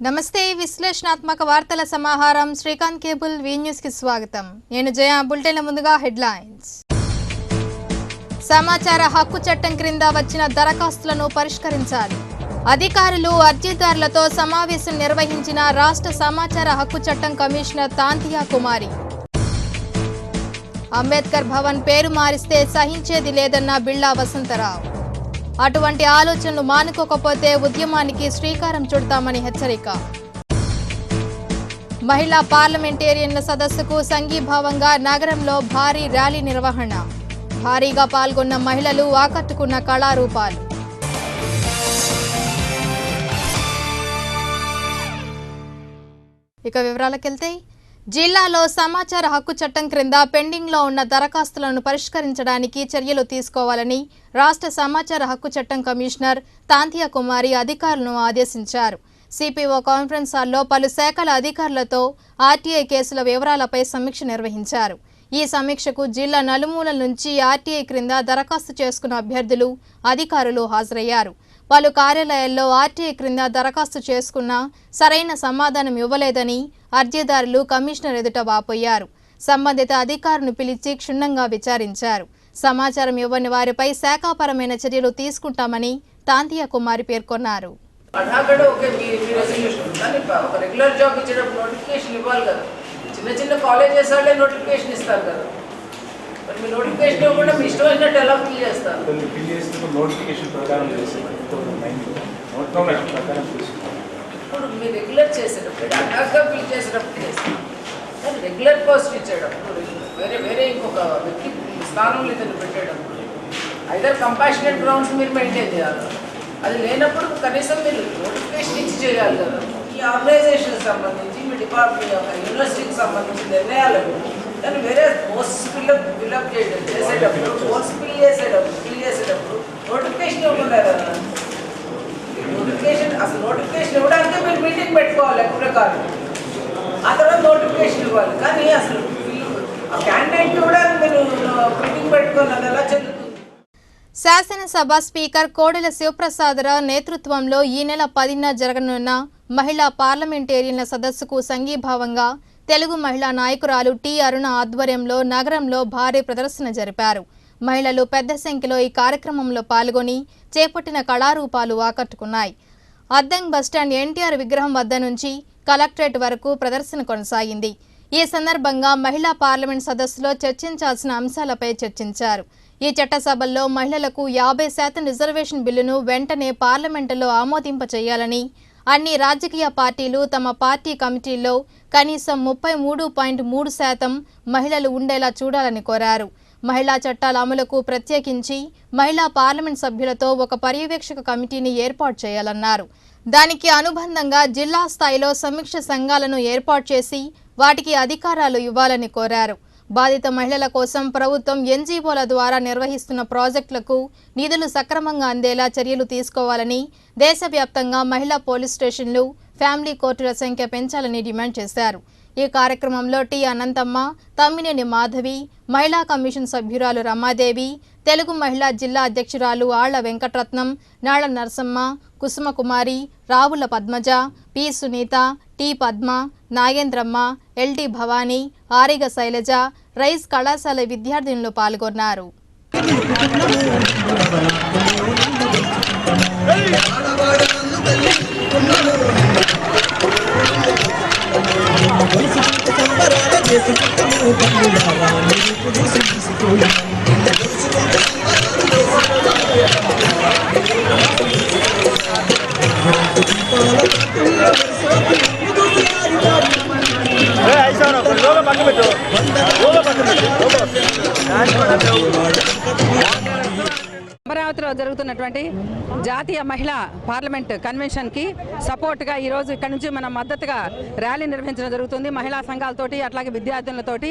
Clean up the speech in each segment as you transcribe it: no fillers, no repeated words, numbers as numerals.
నమస్తే విశ్లేషణాత్మక వార్తల సమాహారం శ్రీకాంత్ కేబుల్ వి న్యూస్ కి స్వాగతం. నేను జయ. బులెటిన్ ముందుగా హెడ్లైన్స్. సమాచార హక్కు చట్టం క్రింద వచ్చిన దరఖాస్తులను పరిష్కరించాలి. అధికారులు అర్జీదారులతో సమావేశం నిర్వహించిన రాష్ట్ర సమాచార హక్కు చట్టం కమిషనర్ తాంతియా కుమారి. అంబేద్కర్ భవన్ పేరు మారిస్తే సహించేది లేదన్న బిళ్ళా వసంతరావు. అటువంటి ఆలోచనలు మానుకోకపోతే ఉద్యమానికి శ్రీకారం చుడతామని హెచ్చరిక. మహిళా పార్లమెంటేరియన్ల సదస్సుకు సంఘీభావంగా నగరంలో భారీ ర్యాలీ నిర్వహణ. భారీగా పాల్గొన్న మహిళలు ఆకట్టుకున్న కళారూపాలు. ఇక వివరాలకెళ్తే, జిల్లాలో సమాచార హక్కు చట్టం క్రింద పెండింగ్లో ఉన్న దరఖాస్తులను పరిష్కరించడానికి చర్యలు తీసుకోవాలని రాష్ట్ర సమాచార హక్కు చట్టం కమిషనర్ తాంతియా కుమారి అధికారులను ఆదేశించారు. సిపిఓ కాన్ఫరెన్స్ హాల్లో పలు శాఖల అధికారులతో ఆర్టీఐ కేసుల వివరాలపై సమీక్ష నిర్వహించారు. ఈ సమీక్షకు జిల్లా నలుమూలల నుంచి ఆర్టీఐ క్రింద దరఖాస్తు చేసుకున్న అభ్యర్థులు, అధికారులు హాజరయ్యారు. పలు కార్యాలయాల్లో ఆర్టీఐ క్రింద దరఖాస్తు చేసుకున్నా సరైన సమాధానం ఇవ్వలేదని అర్జీదారులు కమిషనర్ ఎదుట వాపోయారు. సంబంధిత అధికారులను పిలిచి క్షుణ్ణంగా విచారించారు. సమాచారం ఇవ్వని వారిపై శాఖాపరమైన చర్యలు తీసుకుంటామని తాంతియా కుమారి పేర్కొన్నారు. చిన్న కాలేజెస్ వాళ్ళే నోటిఫికేషన్ ఇస్తారు కదా, మరి మీ నోటిఫికేషన్ ఇవ్వకుండా మీ ఇష్టం వచ్చినట్టు ఎలా ఫిల్ చేస్తారు? నోటిఫికేషన్ ప్రకారం ఇప్పుడు మీరు రెగ్యులర్ చేసేటప్పుడు అటాక్గా ఫిల్ చేసేటప్పుడు చేస్తారు, కానీ రెగ్యులర్ పోస్ట్ ఇచ్చేటప్పుడు వేరే ఇంకొక వ్యక్తి స్థానంలో ఇతను పెట్టేటప్పుడు ఐదర్ కంపాషనేట్ గ్రౌండ్స్ మీరు మెయింటైన్ చేయాలి. అది లేనప్పుడు కనీసం మీరు నోటిఫికేషన్ ఇచ్చి చేయాలి కదా. ఈ ఆర్గనైజేషన్కి సంబంధించి మీ డిపార్ట్మెంట్ యూనివర్సిటీకి సంబంధించి నిర్ణయాలు కానీ వేరే పోస్ట్ ఫిల్అప్ చేసేటప్పుడు పోస్ట్ ఫిల్ చేసేటప్పుడు నోటిఫికేషన్ ఇవ్వకుండా కదా. నోటిఫికేషన్ అసలు నోటిఫికేషన్ ఇవ్వడానికి మీరు మీటింగ్ పెట్టుకోవాలి ప్రకారం, ఆ తర్వాత నోటిఫికేషన్ ఇవ్వాలి. కానీ అసలు ఆ క్యాండిడేట్ కూడా మీరు మీటింగ్ పెట్టుకోవాలి, అది ఎలా చెల్లుతుంది? శాసనసభ స్పీకర్ కోడెల శివప్రసాదరావు నేతృత్వంలో ఈ నెల 10న జరగనున్న మహిళా పార్లమెంటేరియన్ల సదస్సుకు సంఘీభావంగా తెలుగు మహిళా నాయకురాలు టి అరుణ ఆధ్వర్యంలో నగరంలో భారీ ప్రదర్శన జరిపారు. మహిళలు పెద్ద సంఖ్యలో ఈ కార్యక్రమంలో పాల్గొని చేపట్టిన కళారూపాలు ఆకట్టుకున్నాయి. అద్దంకి బస్టాండ్ ఎన్టీఆర్ విగ్రహం వద్ద నుంచి కలెక్టరేట్ వరకు ప్రదర్శన కొనసాగింది. ఈ సందర్భంగా మహిళా పార్లమెంట్ సదస్సులో చర్చించాల్సిన అంశాలపై చర్చించారు. ఈ చట్టసభల్లో మహిళలకు 50% రిజర్వేషన్ బిల్లును వెంటనే పార్లమెంటులో ఆమోదింపచేయాలని, అన్ని రాజకీయ పార్టీలు తమ పార్టీ కమిటీల్లో కనీసం 33.3% మహిళలు ఉండేలా చూడాలని కోరారు. మహిళా చట్టాల అమలుకు ప్రత్యేకించి మహిళా పార్లమెంట్ సభ్యులతో ఒక పర్యవేక్షక కమిటీని ఏర్పాటు చేయాలన్నారు. దానికి అనుబంధంగా జిల్లా స్థాయిలో సమీక్ష సంఘాలను ఏర్పాటు చేసి వాటికి అధికారాలు ఇవ్వాలని కోరారు. బాధిత మహిళల కోసం ప్రభుత్వం ఎన్జీఓల ద్వారా నిర్వహిస్తున్న ప్రాజెక్టులకు నిధులు సక్రమంగా అందేలా చర్యలు తీసుకోవాలని, దేశవ్యాప్తంగా మహిళా పోలీస్ స్టేషన్లు, ఫ్యామిలీ కోర్టుల సంఖ్య పెంచాలని డిమాండ్ చేశారు. ఈ కార్యక్రమంలో టి అనంతమ్మ, తమ్మినేని మాధవి, మహిళా కమిషన్ సభ్యురాలు రమాదేవి, తెలుగు మహిళా జిల్లా అధ్యక్షురాలు Alla Venkataratnam, Nalla Narasamma, Kusumakumari, Ravula Padmaja, P Sunitha, T Padma, Nagendramma, LD Bhavani, Ariga Shailaja, రైస్ కళాశాల విద్యార్థినులు పాల్గొన్నారు. అమరావతిలో జరుగుతున్నటువంటి జాతీయ మహిళా పార్లమెంట్ కన్వెన్షన్కి సపోర్ట్గా ఈరోజు ఇక్కడ నుంచి మనం మద్దతుగా ర్యాలీ నిర్వహించడం జరుగుతుంది. మహిళా సంఘాలతోటి అట్లాగే విద్యార్థులతోటి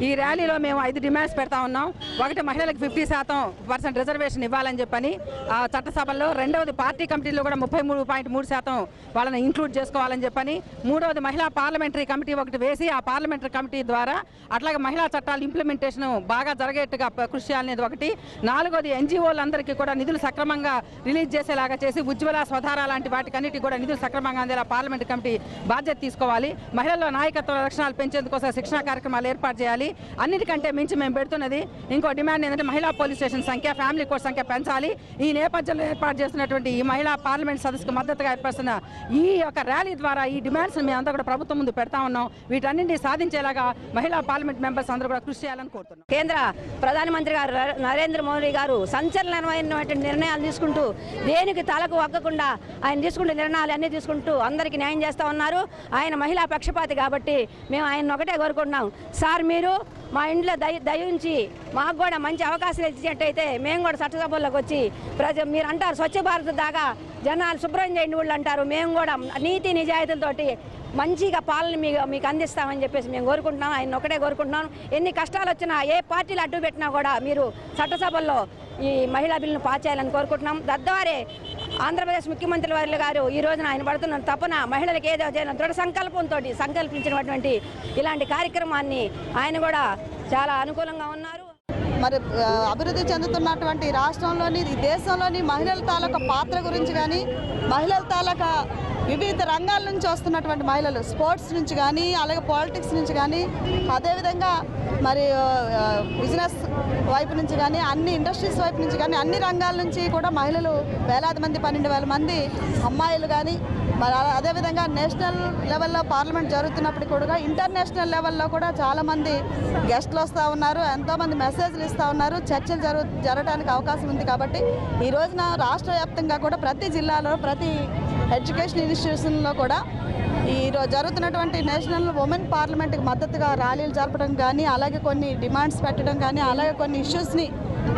ఈ ర్యాలీలో మేము 5 డిమాండ్స్ పెడతా ఉన్నాం. ఒకటి, మహిళలకు 50% రిజర్వేషన్ ఇవ్వాలని చెప్పని ఆ చట్టసభల్లో. రెండవది, పార్టీ కమిటీలో కూడా 33.3% వాళ్ళని ఇంక్లూడ్ చేసుకోవాలని చెప్పని. మూడవది, మహిళా పార్లమెంటరీ కమిటీ ఒకటి వేసి ఆ పార్లమెంటరీ కమిటీ ద్వారా అట్లాగే మహిళా చట్టాల ఇంప్లిమెంటేషన్ బాగా జరిగేట్టుగా కృషి చేయాలనేది ఒకటి. నాలుగోది, ఎన్జిఓలందరికీ కూడా నిధులు సక్రమంగా రిలీజ్ చేసేలాగా చేసి ఉజ్వల స్వధార లాంటి వాటికన్నిటికీ కూడా నిధులు సక్రమంగా అందేలా పార్లమెంట్ కమిటీ బాధ్యత తీసుకోవాలి. మహిళల్లో నాయకత్వ లక్షణాలు పెంచేందుకోసం శిక్షణ కార్యక్రమాలు ఏర్పాటు చేయాలి. అన్నిటికంటే మించి మేము పెడుతున్నది ఇంకో డిమాండ్ ఏంటంటే మహిళా పోలీస్ స్టేషన్ సంఖ్య, ఫ్యామిలీ కోర్టు సంఖ్య పెంచాలి. ఈ నేపథ్యంలో ఏర్పాటు చేస్తున్నటువంటి ఈ మహిళా పార్లమెంట్ సదస్సుకు మద్దతుగా ఏర్పడుతున్న ఈ యొక్క ర్యాలీ ద్వారా ఈ డిమాండ్స్ మేము అంతా కూడా ప్రభుత్వం ముందు పెడతా ఉన్నాం. వీటన్నింటినీ సాధించేలాగా మహిళా పార్లమెంట్ మెంబర్స్ అందరూ కూడా కృషి చేయాలని కోరుతున్నాం. కేంద్ర ప్రధానమంత్రి గారు నరేంద్ర మోదీ గారు సంచలనమైనటువంటి నిర్ణయాలు తీసుకుంటూ దేనికి తలకు వగ్గకుండా ఆయన తీసుకుంటే నిర్ణయాలు అన్నీ తీసుకుంటూ అందరికీ న్యాయం చేస్తూ ఉన్నారు. ఆయన మహిళా పక్షపాతి కాబట్టి మేము ఆయన ఒకటే కోరుకుంటున్నాం, సార్ మీరు మా ఇంట్లో దయించి మాకు కూడా మంచి అవకాశాలు ఇచ్చినట్టయితే మేము కూడా చట్టసభల్లోకి వచ్చి మీరు అంటారు స్వచ్ఛ భారత్ దాకా జనాలు శుభ్రం చేయండి వాళ్ళు అంటారు, మేము కూడా నీతి నిజాయితీలతోటి మంచిగా పాలన మీకు అందిస్తామని చెప్పేసి మేము కోరుకుంటున్నాం. ఆయన ఒకటే కోరుకుంటున్నాం, ఎన్ని కష్టాలు వచ్చినా ఏ పార్టీలు అడ్డు పెట్టినా కూడా మీరు చట్టసభల్లో ఈ మహిళా బిల్లును పాస్ చేయాలని కోరుకుంటున్నాం. తద్వారే ఆంధ్రప్రదేశ్ ముఖ్యమంత్రి వారి గారు ఈ రోజున ఆయన పడుతున్న తపన మహిళలకు ఏదో దృఢ సంకల్పంతో సంకల్పించినటువంటి ఇలాంటి కార్యక్రమాన్ని ఆయన కూడా చాలా అనుకూలంగా ఉన్నారు. మరి అభివృద్ధి చెందుతున్నటువంటి రాష్ట్రంలోని దేశంలోని మహిళల తాలూకా పాత్ర గురించి కానీ, మహిళల తాలూకా వివిధ రంగాల నుంచి వస్తున్నటువంటి మహిళలు స్పోర్ట్స్ నుంచి కానీ, అలాగే పాలిటిక్స్ నుంచి కానీ, అదేవిధంగా మరి బిజినెస్ వైపు నుంచి కానీ, అన్ని ఇండస్ట్రీస్ వైపు నుంచి కానీ, అన్ని రంగాల నుంచి కూడా మహిళలు వేలాది మంది 12,000 మంది అమ్మాయిలు కానీ, మరి అదేవిధంగా నేషనల్ లెవెల్లో పార్లమెంట్ జరుగుతున్నప్పుడు కూడా ఇంటర్నేషనల్ లెవెల్లో కూడా చాలామంది గెస్టులు వస్తూ ఉన్నారు, ఎంతోమంది మెసేజ్లు ఇస్తూ ఉన్నారు, చర్చలు జరగడానికి అవకాశం ఉంది. కాబట్టి ఈ రోజున రాష్ట్ర వ్యాప్తంగా కూడా ప్రతి జిల్లాలో ప్రతి ఎడ్యుకేషన్ ఇన్స్టిట్యూషన్లో కూడా ఈరోజు జరుగుతున్నటువంటి నేషనల్ ఉమెన్ పార్లమెంట్కి మద్దతుగా ర్యాలీలు జరపడం కానీ, అలాగే కొన్ని డిమాండ్స్ పెట్టడం కానీ, అలాగే కొన్ని ఇష్యూస్ని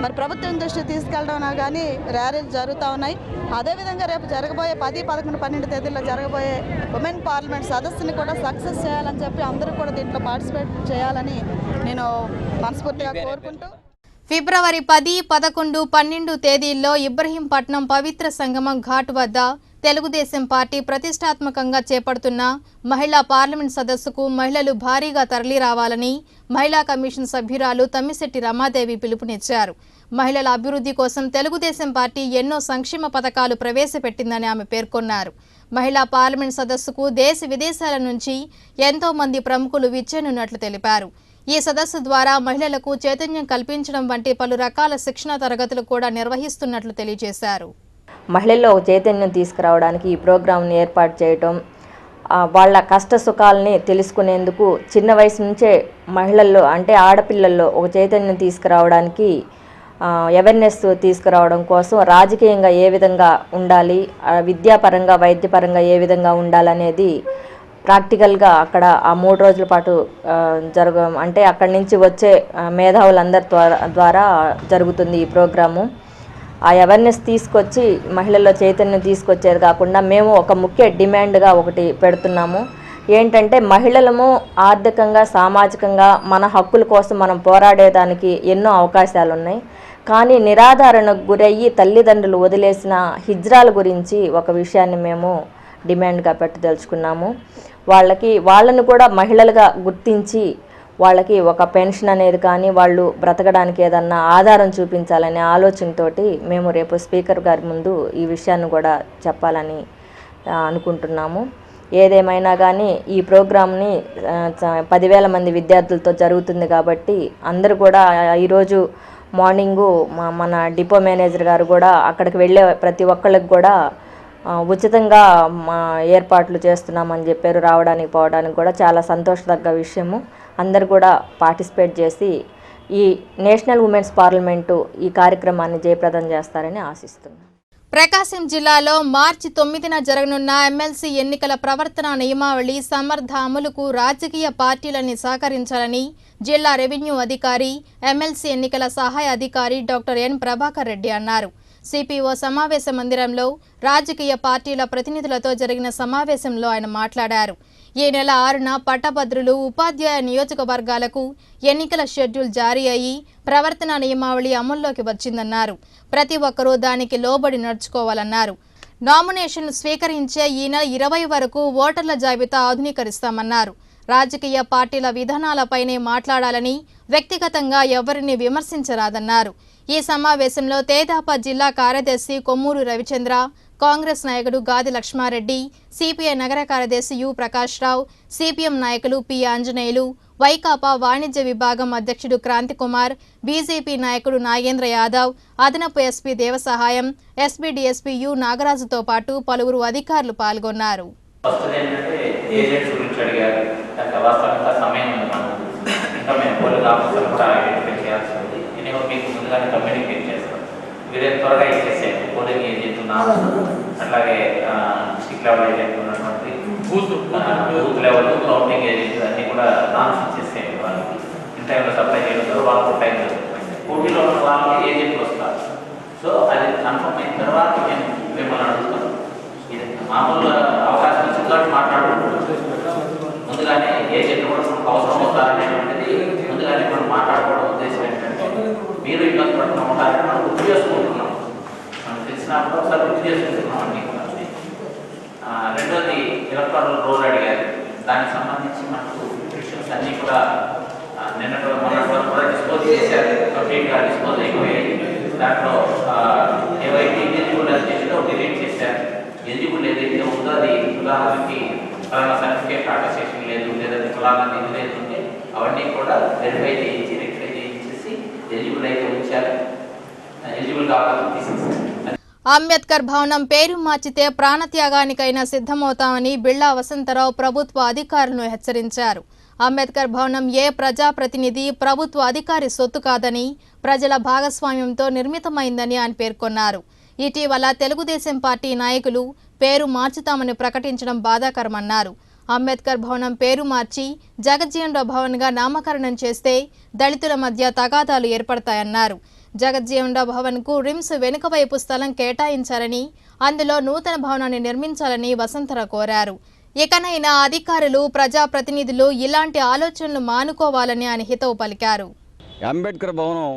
మరి ప్రభుత్వం దృష్టికి తీసుకెళ్ళడం కానీ ర్యాలీలు జరుగుతూ ఉన్నాయి. అదేవిధంగా రేపు జరగబోయే 10, 11, 12 తేదీల్లో జరగబోయే ఉమెన్ పార్లమెంట్ సదస్సుని కూడా సక్సెస్ చేయాలని చెప్పి అందరూ కూడా దీంట్లో పార్టిసిపేట్ చేయాలని నేను మనస్ఫూర్తిగా కోరుకుంటూ ఫిబ్రవరి 10, 11, 12 తేదీల్లో ఇబ్రహీంపట్నం పవిత్ర సంగమం ఘాట్ వద్ద తెలుగుదేశం పార్టీ ప్రతిష్టాత్మకంగా చేపడుతున్న మహిళా పార్లమెంట్ సదస్సుకు మహిళలు భారీగా తరలి రావాలని మహిళా కమిషన్ సభ్యురాలు తమ్మిశెట్టి రమాదేవి పిలుపునిచ్చారు. మహిళల అభివృద్ధి కోసం తెలుగుదేశం పార్టీ ఎన్నో సంక్షేమ పథకాలు ప్రవేశపెట్టిందని ఆమె పేర్కొన్నారు. మహిళా పార్లమెంట్ సదస్సుకు దేశ విదేశాల నుంచి ఎంతో మంది ప్రముఖులు విచ్చేనున్నట్లు తెలిపారు. ఈ సదస్సు ద్వారా మహిళలకు చైతన్యం కల్పించడం వంటి పలు రకాల శిక్షణ తరగతులు కూడా నిర్వహిస్తున్నట్లు తెలియజేశారు. మహిళల్లో చైతన్యం తీసుకురావడానికి ఈ ప్రోగ్రాంని ఏర్పాటు చేయటం, వాళ్ళ కష్ట సుఖాలని తెలుసుకునేందుకు చిన్న వయసు నుంచే మహిళల్లో అంటే ఆడపిల్లల్లో ఒక చైతన్యం తీసుకురావడానికి అవేర్నెస్ తీసుకురావడం కోసం రాజకీయంగా ఏ విధంగా ఉండాలి, విద్యాపరంగా వైద్యపరంగా ఏ విధంగా ఉండాలనేది ప్రాక్టికల్గా అక్కడ ఆ 3 రోజుల పాటు అంటే అక్కడి నుంచి వచ్చే మేధావులందరి ద్వారా జరుగుతుంది ఈ ప్రోగ్రాము. ఆ అవేర్నెస్ తీసుకొచ్చి మహిళల్లో చైతన్యం తీసుకొచ్చేది కాకుండా మేము ఒక ముఖ్య డిమాండ్గా ఒకటి పెడుతున్నాము. ఏంటంటే మహిళలము ఆర్థికంగా సామాజికంగా మన హక్కుల కోసం మనం పోరాడేదానికి ఎన్నో అవకాశాలు ఉన్నాయి. కానీ నిరాధారణకు గురయ్యి తల్లిదండ్రులు వదిలేసిన హిజ్రాల గురించి ఒక విషయాన్ని మేము డిమాండ్గా పెట్టదలుచుకున్నాము. వాళ్ళను కూడా మహిళలుగా గుర్తించి వాళ్ళకి ఒక పెన్షన్ అనేది కానీ వాళ్ళు బ్రతకడానికి ఏదన్నా ఆధారం చూపించాలనే ఆలోచనతోటి మేము రేపు స్పీకర్ గారి ముందు ఈ విషయాన్ని కూడా చెప్పాలని అనుకుంటున్నాము. ఏదేమైనా కానీ ఈ ప్రోగ్రామ్ని 10,000 మంది విద్యార్థులతో జరుగుతుంది కాబట్టి అందరూ కూడా ఈరోజు మార్నింగు మన డిపో మేనేజర్ గారు కూడా అక్కడికి వెళ్ళే ప్రతి ఒక్కళ్ళకి కూడా ఉచితంగా ఏర్పాట్లు చేస్తున్నామని చెప్పారు. రావడానికి పోవడానికి కూడా చాలా సంతోషదగ్గ విషయము. అందరు కూడా పార్టిసిపేట్ చేసి ఈ నేషనల్ ఉమెన్స్ పార్లమెంటు ఈ కార్యక్రమాన్ని జయప్రదం చేస్తారని ఆశిస్తున్నాను. ప్రకాశం జిల్లాలో మార్చి 9న జరగనున్న ఎమ్మెల్సీ ఎన్నికల ప్రవర్తన నియమావళి సమర్థ అమలుకు రాజకీయ పార్టీలని సహకరించాలని జిల్లా రెవెన్యూ అధికారి, ఎమ్మెల్సీ ఎన్నికల సహాయ అధికారి డాక్టర్ ఎన్ ప్రభాకర్ రెడ్డి అన్నారు. సిపిఓ సమావేశ మందిరంలో రాజకీయ పార్టీల ప్రతినిధులతో జరిగిన సమావేశంలో ఆయన మాట్లాడారు. ఈ నెల 6న పట్టభద్రులు, ఉపాధ్యాయ నియోజకవర్గాలకు ఎన్నికల షెడ్యూల్ జారీ అయ్యి ప్రవర్తన నియమావళి అమల్లోకి వచ్చిందన్నారు. ప్రతి ఒక్కరూ దానికి లోబడి నడుచుకోవాలన్నారు. నామినేషన్ స్వీకరించే ఈ నెల 20 వరకు ఓటర్ల జాబితా ఆధునీకరిస్తామన్నారు. రాజకీయ పార్టీల విధానాలపైనే మాట్లాడాలని, వ్యక్తిగతంగా ఎవరిని విమర్శించరాదన్నారు. ఈ సమావేశంలో తేదాపా జిల్లా కార్యదర్శి కొమ్మూరు రవిచంద్ర, కాంగ్రెస్ నాయకుడు గాది లక్ష్మారెడ్డి, సిపిఐ నగర కార్యదర్శి యు ప్రకాష్ రావు, సిపిఎం నాయకులు పి ఆంజనేయులు, వైకాపా వాణిజ్య విభాగం అధ్యక్షుడు క్రాంతికుమార్, బీజేపీ నాయకుడు నాగేంద్ర యాదవ్, అదనపు SP Devasahayam, SP DSP U నాగరాజుతో పాటు పలువురు అధికారులు పాల్గొన్నారు. వీరే త్వరగా ఇచ్చేసారు. పోలింగ్ ఏజెంట్ ఉన్నారు, అట్లాగే డిస్ట్రిక్ట్ లెవెల్ ఏజెంట్ ఉన్నటువంటి బూత్ లెవెల్ కౌంటింగ్ ఏజెంట్ అన్నీ కూడా నామ్స్ ఇచ్చేసారు. వాళ్ళకి ఇన్ టైంలో సప్లై చేయడం వాళ్ళకు టైం జరుగుతుంది. పోటీలో ఉన్న వాళ్ళకి ఏజెంట్లు వస్తారు. సో అది కన్ఫర్మ్ అయిన తర్వాత మేము మిమ్మల్ని అడుగుతాం. ఇది మామూలు అవకాశం వచ్చిన కాబట్టి మాట్లాడుకుంటున్నాం. ముందుగానే ఏజెంట్లు కూడా మనకు అవసరం అవుతారనేటువంటిది ముందుగానే మనం మాట్లాడుకోవడం ఉద్దేశం ఏంటంటే మీరు ఇబ్బంది పడుతూ ఉంటారని మనం గుర్తు చేసుకుంటున్నాం. మనం తెలిసినప్పుడు ఒకసారి గుర్తు చేసుకుంటున్నాం అన్నీ కూడా. రెండోది ఎలక్ట్రానల్ రోల్ అడిగారు. దానికి సంబంధించి మనకు ఇష్యూస్ అన్నీ కూడా మొన్నటి వరకు కూడా డిస్పోజ్ చేశారు. కంప్లీట్గా డిస్పోజ్ అయిపోయాయి. దాంట్లో ఏవైతే ఎలిజిబుల్ అని చేసిందో డిలీట్ చేశారు. ఎలిజిబుల్ ఏదైతే ఉందో అది ఉదాహరణకి ఫలానా సర్టిఫికేట్ అటెస్టేషన్ లేదు, లేదంటే ఫలానా ఇది లేదు ఉంటే అవన్నీ కూడా వెరిఫై చేయించి రెక్టిఫై చేయించేసి ఎలిజిబుల్ అయితే ఉంచారు. ఎలిజిబుల్ కావాలని తీసేసారు. అంబేద్కర్ భవనం పేరు మార్చితే ప్రాణత్యాగానికైనా సిద్ధమవుతామని బిళ్ళా వసంతరావు ప్రభుత్వ అధికారులను హెచ్చరించారు. అంబేద్కర్ భవనం ఏ ప్రజాప్రతినిధి, ప్రభుత్వ అధికారి సొత్తు కాదని, ప్రజల భాగస్వామ్యంతో నిర్మితమైందని ఆయన పేర్కొన్నారు. ఇటీవల తెలుగుదేశం పార్టీ నాయకులు పేరు మార్చుతామని ప్రకటించడం బాధాకరమన్నారు. అంబేద్కర్ భవనం పేరు మార్చి జగజ్జీవన్ భవన్గా నామకరణం చేస్తే దళితుల మధ్య తగాదాలు ఏర్పడతాయన్నారు. జగజ్జీవన్ భవన్కు రిమ్స్ వెనుక వైపు స్థలం కేటాయించాలని, అందులో నూతన భవనాన్ని నిర్మించాలని వసంతరావు కోరారు. ఇకనైనా అధికారులు, ప్రజాప్రతినిధులు ఇలాంటి ఆలోచనలు మానుకోవాలని ఆయన హితవు పలికారు. అంబేద్కర్ భవనం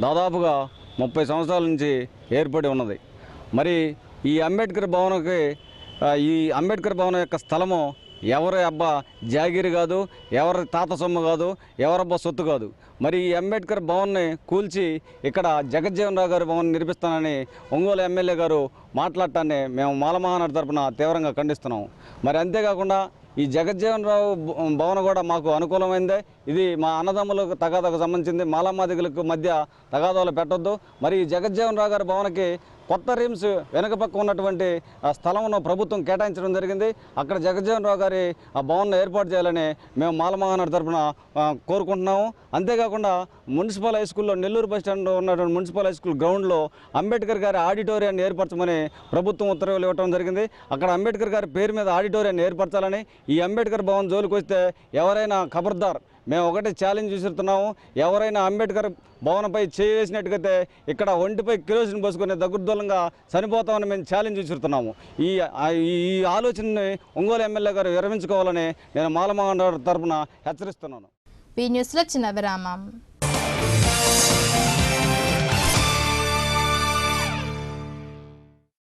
దాదాపుగా 30 సంవత్సరాల నుంచి ఏర్పడి ఉన్నది. మరి ఈ అంబేద్కర్ భవనం యొక్క స్థలము ఎవరి అబ్బా జాగీరు కాదు, ఎవరి తాత సొమ్ము కాదు, ఎవరబ్బా సొత్తు కాదు. మరి ఈ అంబేద్కర్ భవన్ని కూల్చి ఇక్కడ జగజ్జీవన్ రావు గారి భవన్ నిర్మిస్తానని ఒంగోలు ఎమ్మెల్యే గారు మాట్లాడటాన్ని మేము మాలమహానాడు తరపున తీవ్రంగా ఖండిస్తున్నాము. మరి అంతేకాకుండా ఈ జగజ్జీవన్ రావు భవన్ కూడా మాకు అనుకూలమైందే. ఇది మా అన్నదమ్ములకు తగాదాకు సంబంధించింది. మాలమాదిగులకు మధ్య తగాదాలు పెట్టొద్దు. మరి ఈ జగజ్జీవన్ రావు గారి భవన్కి కొత్త రిమ్స్ వెనక పక్క ఉన్నటువంటి స్థలంలో ప్రభుత్వం కేటాయించడం జరిగింది. అక్కడ జగజ్జీవన్ రావు గారి ఆ భవన్ను ఏర్పాటు చేయాలని మేము మాలమహానాడు తరపున కోరుకుంటున్నాము. అంతేకాకుండా మున్సిపల్ హై స్కూల్లో, నెల్లూరు బస్ స్టాండ్ ఉన్నటువంటి మున్సిపల్ హై స్కూల్ గ్రౌండ్లో అంబేద్కర్ గారి ఆడిటోరియాన్ని ఏర్పరచమని ప్రభుత్వం ఉత్తర్వులు ఇవ్వడం జరిగింది. అక్కడ అంబేద్కర్ గారి పేరు మీద ఆడిటోరియాన్ని ఏర్పరచాలని, ఈ అంబేద్కర్ భవన్ జోలికి వస్తే ఎవరైనా ఖబర్దార్, మేము ఒకటే ఛాలెంజ్ విసురుతున్నాము. ఎవరైనా అంబేద్కర్ భవనంపై చేసినట్టుగైతే ఇక్కడ ఒంటిపై కిరోసిన్ పోసుకునే దగ్గుర్దూలంగా చనిపోతామని మేము ఛాలెంజ్ విసురుతున్నాము. ఈ ఆలోచనని ఒంగోలు ఎమ్మెల్యే గారు విరమించుకోవాలని నేను మాలమహానాడు తరపున హెచ్చరిస్తున్నాను. ఈ న్యూస్లో చిన్న విరామం.